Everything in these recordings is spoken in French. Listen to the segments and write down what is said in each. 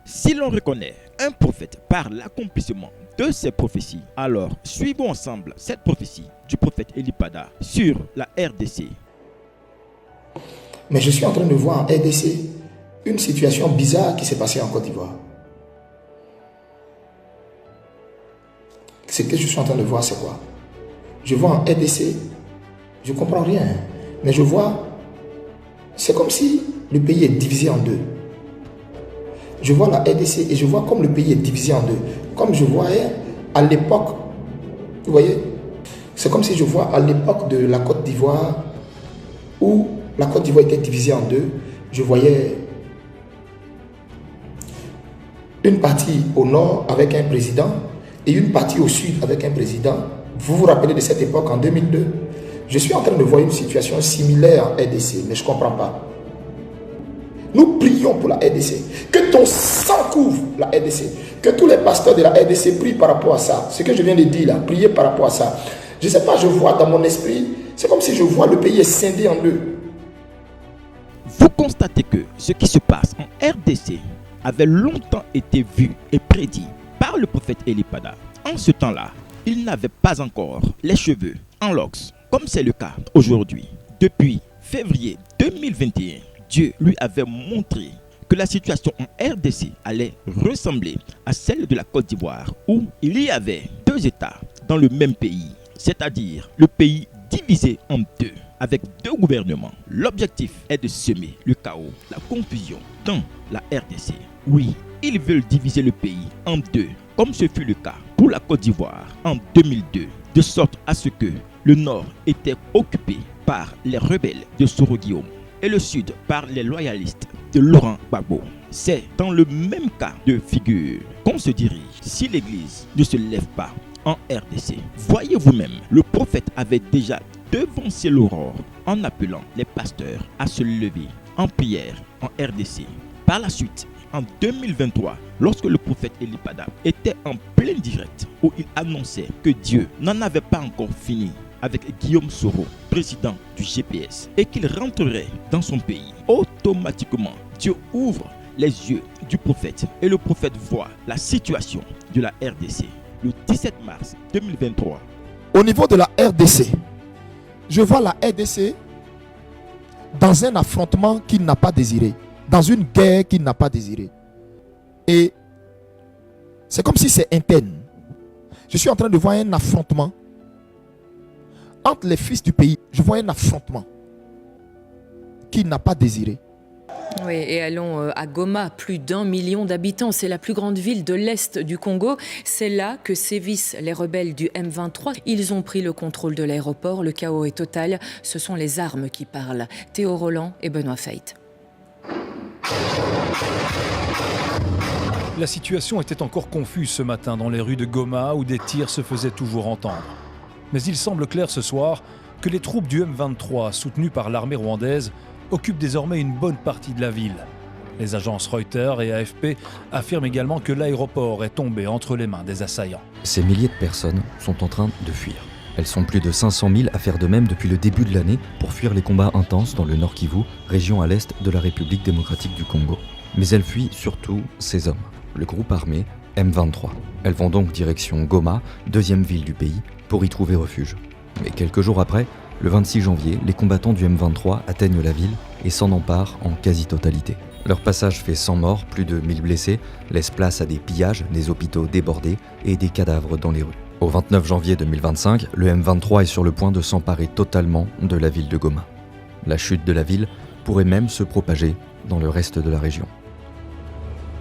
Si l'on reconnaît un prophète par l'accomplissement de ses prophéties, alors suivons ensemble cette prophétie du prophète Elipada sur la RDC. Mais je suis en train de voir en RDC une situation bizarre qui s'est passée en Côte d'Ivoire. Ce que je suis en train de voir, c'est quoi? Je vois en RDC, je ne comprends rien, mais je vois, c'est comme si le pays est divisé en deux. Je vois la RDC et je vois comme le pays est divisé en deux. Comme je voyais à l'époque, vous voyez, c'est comme si je vois à l'époque de la Côte d'Ivoire, où la Côte d'Ivoire était divisée en deux, je voyais une partie au nord avec un président et une partie au sud avec un président. Vous vous rappelez de cette époque en 2002? Je suis en train de voir une situation similaire en RDC, mais je ne comprends pas. Nous prions pour la RDC. Que ton sang couvre la RDC. Que tous les pasteurs de la RDC prient par rapport à ça. Ce que je viens de dire là, priez par rapport à ça. Je ne sais pas, je vois dans mon esprit, c'est comme si je vois le pays est scindé en deux. Vous constatez que ce qui se passe en RDC avait longtemps été vu et prédit par le prophète Elipada. En ce temps-là, il n'avait pas encore les cheveux en locks, comme c'est le cas aujourd'hui. Depuis février 2021, Dieu lui avait montré que la situation en RDC allait ressembler à celle de la Côte d'Ivoire, où il y avait deux États dans le même pays, c'est-à-dire le pays divisé en deux, avec deux gouvernements. L'objectif est de semer le chaos, la confusion dans la RDC. Oui, ils veulent diviser le pays en deux, comme ce fut le cas pour la Côte d'Ivoire en 2002, de sorte à ce que le nord était occupé par les rebelles de Soro Guillaume et le sud par les loyalistes de Laurent Gbagbo. C'est dans le même cas de figure qu'on se dirige si l'Église ne se lève pas en RDC. Voyez vous-même, le prophète avait déjà devancé l'aurore en appelant les pasteurs à se lever en prière en RDC. Par la suite, en 2023, lorsque le prophète Elipada était en plein direct où il annonçait que Dieu n'en avait pas encore fini avec Guillaume Soro, président du GPS, et qu'il rentrerait dans son pays, automatiquement, Dieu ouvre les yeux du prophète et le prophète voit la situation de la RDC. Le 17 mars 2023. Au niveau de la RDC, je vois la RDC dans un affrontement qu'il n'a pas désiré, dans une guerre qu'il n'a pas désirée. Et c'est comme si c'est interne. Je suis en train de voir un affrontement entre les fils du pays. Je vois un affrontement qu'il n'a pas désiré. Oui, et allons à Goma, plus d'1 million d'habitants. C'est la plus grande ville de l'Est du Congo. C'est là que sévissent les rebelles du M23. Ils ont pris le contrôle de l'aéroport. Le chaos est total. Ce sont les armes qui parlent. Théo Roland et Benoît Feit. La situation était encore confuse ce matin dans les rues de Goma où des tirs se faisaient toujours entendre. Mais il semble clair ce soir que les troupes du M23, soutenues par l'armée rwandaise, occupent désormais une bonne partie de la ville. Les agences Reuters et AFP affirment également que l'aéroport est tombé entre les mains des assaillants. Ces milliers de personnes sont en train de fuir. Elles sont plus de 500 000 à faire de même depuis le début de l'année pour fuir les combats intenses dans le Nord Kivu, région à l'est de la République démocratique du Congo. Mais elles fuient surtout ces hommes, le groupe armé M23. Elles vont donc direction Goma, deuxième ville du pays, pour y trouver refuge. Mais quelques jours après, le 26 janvier, les combattants du M23 atteignent la ville et s'en emparent en quasi-totalité. Leur passage fait 100 morts, plus de 1000 blessés, laisse place à des pillages, des hôpitaux débordés et des cadavres dans les rues. Au 29 janvier 2025, le M23 est sur le point de s'emparer totalement de la ville de Goma. La chute de la ville pourrait même se propager dans le reste de la région.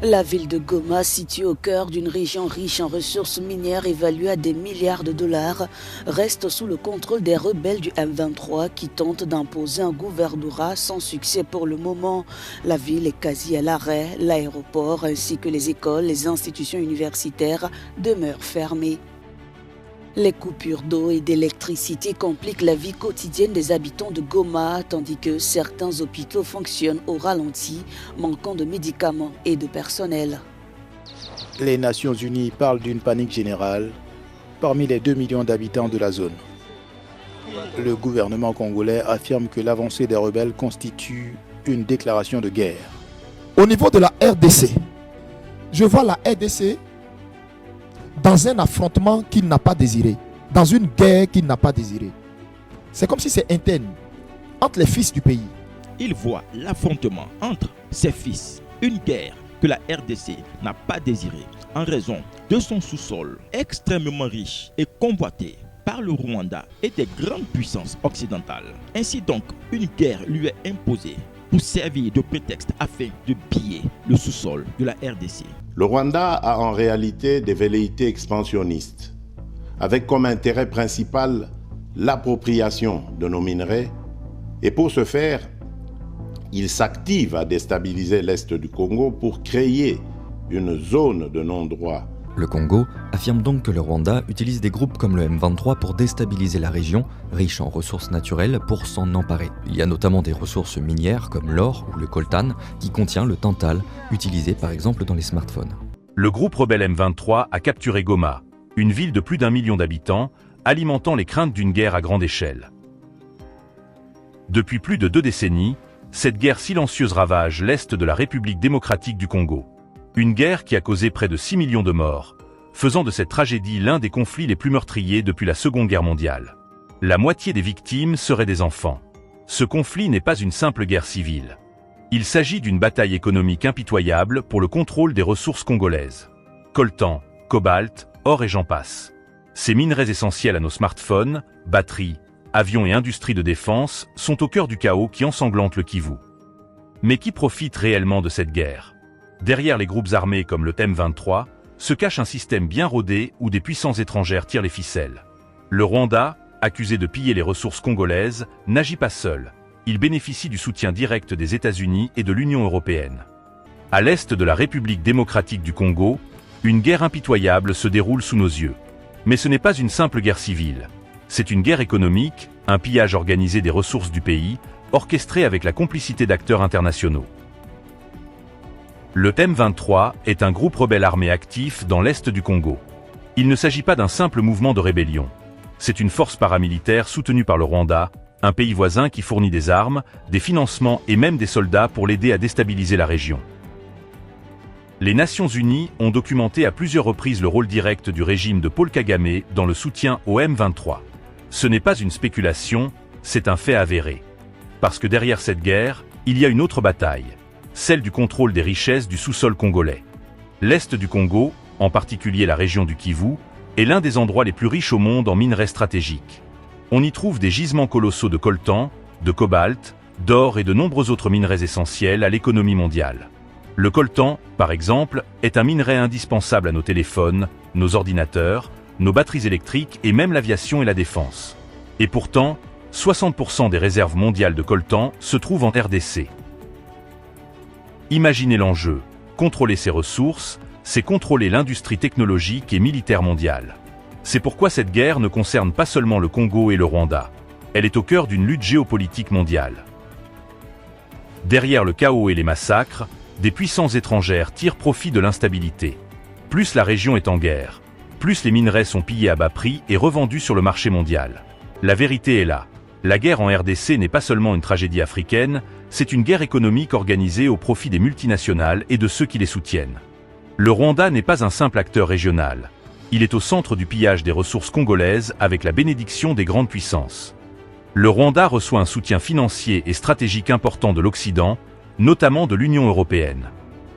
La ville de Goma, située au cœur d'une région riche en ressources minières évaluées à des milliards de dollars, reste sous le contrôle des rebelles du M23 qui tentent d'imposer un gouvernorat sans succès pour le moment. La ville est quasi à l'arrêt, l'aéroport ainsi que les écoles, les institutions universitaires demeurent fermées. Les coupures d'eau et d'électricité compliquent la vie quotidienne des habitants de Goma, tandis que certains hôpitaux fonctionnent au ralenti, manquant de médicaments et de personnel. Les Nations Unies parlent d'une panique générale parmi les 2 millions d'habitants de la zone. Le gouvernement congolais affirme que l'avancée des rebelles constitue une déclaration de guerre. Au niveau de la RDC, je vois la RDC dans un affrontement qu'il n'a pas désiré, dans une guerre qu'il n'a pas désirée. C'est comme si c'est interne, entre les fils du pays. Il voit l'affrontement entre ses fils, une guerre que la RDC n'a pas désirée en raison de son sous-sol extrêmement riche et convoité par le Rwanda et des grandes puissances occidentales. Ainsi donc, une guerre lui est imposée pour servir de prétexte afin de piller le sous-sol de la RDC. Le Rwanda a en réalité des velléités expansionnistes, avec comme intérêt principal l'appropriation de nos minerais, et pour ce faire, il s'active à déstabiliser l'Est du Congo pour créer une zone de non-droit. Le Congo affirme donc que le Rwanda utilise des groupes comme le M23 pour déstabiliser la région, riche en ressources naturelles, pour s'en emparer. Il y a notamment des ressources minières comme l'or ou le coltan, qui contient le tantal, utilisé par exemple dans les smartphones. Le groupe rebelle M23 a capturé Goma, une ville de plus d'1 million d'habitants, alimentant les craintes d'une guerre à grande échelle. Depuis plus de 2 décennies, cette guerre silencieuse ravage l'Est de la République démocratique du Congo. Une guerre qui a causé près de 6 millions de morts, faisant de cette tragédie l'un des conflits les plus meurtriers depuis la Seconde Guerre mondiale. La moitié des victimes seraient des enfants. Ce conflit n'est pas une simple guerre civile. Il s'agit d'une bataille économique impitoyable pour le contrôle des ressources congolaises. Coltan, cobalt, or et j'en passe. Ces minerais essentiels à nos smartphones, batteries, avions et industries de défense sont au cœur du chaos qui ensanglante le Kivu. Mais qui profite réellement de cette guerre ? Derrière les groupes armés comme le M23, se cache un système bien rodé où des puissances étrangères tirent les ficelles. Le Rwanda, accusé de piller les ressources congolaises, n'agit pas seul. Il bénéficie du soutien direct des États-Unis et de l'Union européenne. À l'est de la République démocratique du Congo, une guerre impitoyable se déroule sous nos yeux. Mais ce n'est pas une simple guerre civile. C'est une guerre économique, un pillage organisé des ressources du pays, orchestré avec la complicité d'acteurs internationaux. Le M23 est un groupe rebelle armé actif dans l'est du Congo. Il ne s'agit pas d'un simple mouvement de rébellion. C'est une force paramilitaire soutenue par le Rwanda, un pays voisin qui fournit des armes, des financements et même des soldats pour l'aider à déstabiliser la région. Les Nations Unies ont documenté à plusieurs reprises le rôle direct du régime de Paul Kagame dans le soutien au M23. Ce n'est pas une spéculation, c'est un fait avéré. Parce que derrière cette guerre, il y a une autre bataille, celle du contrôle des richesses du sous-sol congolais. L'est du Congo, en particulier la région du Kivu, est l'un des endroits les plus riches au monde en minerais stratégiques. On y trouve des gisements colossaux de coltan, de cobalt, d'or et de nombreux autres minerais essentiels à l'économie mondiale. Le coltan, par exemple, est un minerai indispensable à nos téléphones, nos ordinateurs, nos batteries électriques et même l'aviation et la défense. Et pourtant, 60% des réserves mondiales de coltan se trouvent en RDC. Imaginez l'enjeu. Contrôler ces ressources, c'est contrôler l'industrie technologique et militaire mondiale. C'est pourquoi cette guerre ne concerne pas seulement le Congo et le Rwanda. Elle est au cœur d'une lutte géopolitique mondiale. Derrière le chaos et les massacres, des puissances étrangères tirent profit de l'instabilité. Plus la région est en guerre, plus les minerais sont pillés à bas prix et revendus sur le marché mondial. La vérité est là. La guerre en RDC n'est pas seulement une tragédie africaine, c'est une guerre économique organisée au profit des multinationales et de ceux qui les soutiennent. Le Rwanda n'est pas un simple acteur régional. Il est au centre du pillage des ressources congolaises avec la bénédiction des grandes puissances. Le Rwanda reçoit un soutien financier et stratégique important de l'Occident, notamment de l'Union européenne.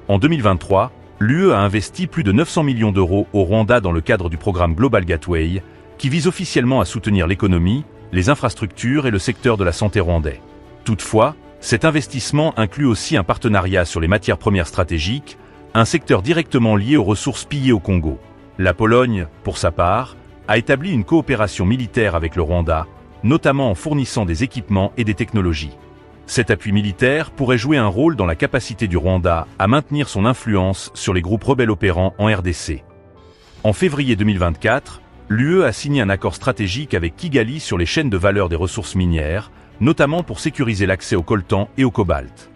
En 2023, l'UE a investi plus de 900 millions d'euros au Rwanda dans le cadre du programme Global Gateway, qui vise officiellement à soutenir l'économie, les infrastructures et le secteur de la santé rwandais. Toutefois, cet investissement inclut aussi un partenariat sur les matières premières stratégiques, un secteur directement lié aux ressources pillées au Congo. La Pologne, pour sa part, a établi une coopération militaire avec le Rwanda, notamment en fournissant des équipements et des technologies. Cet appui militaire pourrait jouer un rôle dans la capacité du Rwanda à maintenir son influence sur les groupes rebelles opérants en RDC. En février 2024, l'UE a signé un accord stratégique avec Kigali sur les chaînes de valeur des ressources minières, notamment pour sécuriser l'accès au coltan et au cobalt.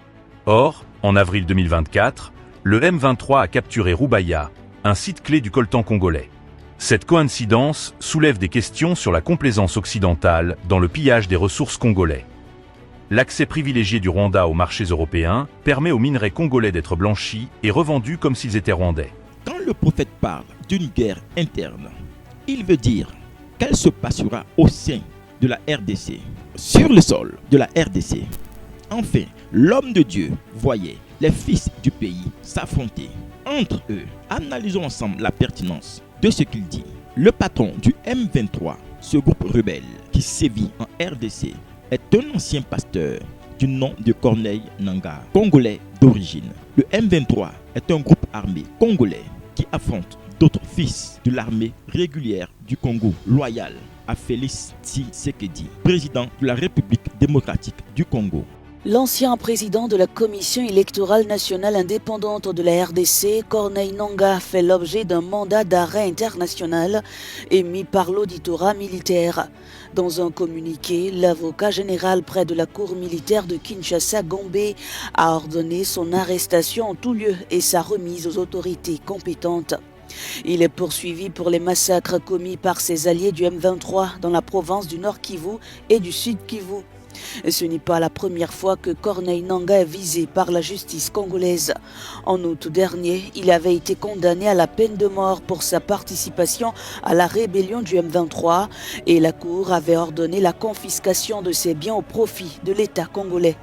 Or, en avril 2024, le M23 a capturé Rubaya, un site clé du coltan congolais. Cette coïncidence soulève des questions sur la complaisance occidentale dans le pillage des ressources congolais. L'accès privilégié du Rwanda aux marchés européens permet aux minerais congolais d'être blanchis et revendus comme s'ils étaient rwandais. Quand le prophète parle d'une guerre interne, il veut dire qu'elle se passera au sein de la RDC, sur le sol de la RDC. Enfin, l'homme de Dieu voyait les fils du pays s'affronter entre eux. Analysons ensemble la pertinence de ce qu'il dit. Le patron du M23, ce groupe rebelle qui sévit en RDC, est un ancien pasteur du nom de Corneille Nangaa, congolais d'origine. Le M23 est un groupe armé congolais qui affronte d'autres fils de l'armée régulière du Congo, loyal à Félix Tshisekedi, président de la République démocratique du Congo. L'ancien président de la Commission électorale nationale indépendante de la RDC, Corneille Nangaa, fait l'objet d'un mandat d'arrêt international émis par l'auditorat militaire. Dans un communiqué, l'avocat général près de la cour militaire de Kinshasa, Gombe, a ordonné son arrestation en tout lieu et sa remise aux autorités compétentes. Il est poursuivi pour les massacres commis par ses alliés du M23 dans la province du Nord Kivu et du Sud Kivu. Ce n'est pas la première fois que Corneille Nangaa est visé par la justice congolaise. En août dernier, il avait été condamné à la peine de mort pour sa participation à la rébellion du M23 et la Cour avait ordonné la confiscation de ses biens au profit de l'État congolais.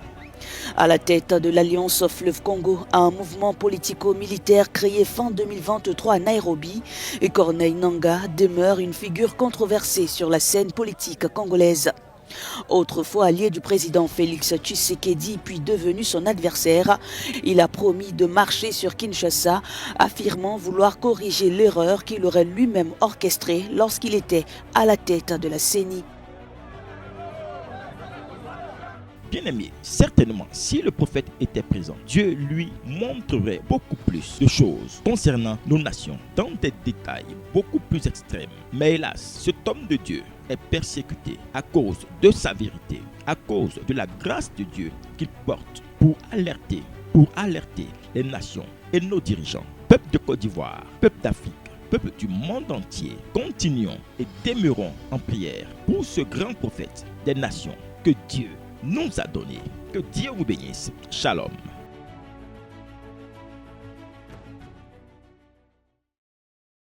À la tête de l'Alliance Fleuve Congo, un mouvement politico-militaire créé fin 2023 à Nairobi, et Corneille Nangaa demeure une figure controversée sur la scène politique congolaise. Autrefois allié du président Félix Tshisekedi puis devenu son adversaire, il a promis de marcher sur Kinshasa, affirmant vouloir corriger l'erreur qu'il aurait lui-même orchestrée lorsqu'il était à la tête de la CENI. Bien-aimé, certainement, si le prophète était présent, Dieu lui montrerait beaucoup plus de choses concernant nos nations, dans des détails beaucoup plus extrêmes. Mais hélas, cet homme de Dieu est persécuté à cause de sa vérité, à cause de la grâce de Dieu qu'il porte pour alerter les nations et nos dirigeants. Peuple de Côte d'Ivoire, peuple d'Afrique, peuple du monde entier, continuons et demeurons en prière pour ce grand prophète des nations que Dieu nous a donné. Que Dieu vous bénisse. Shalom.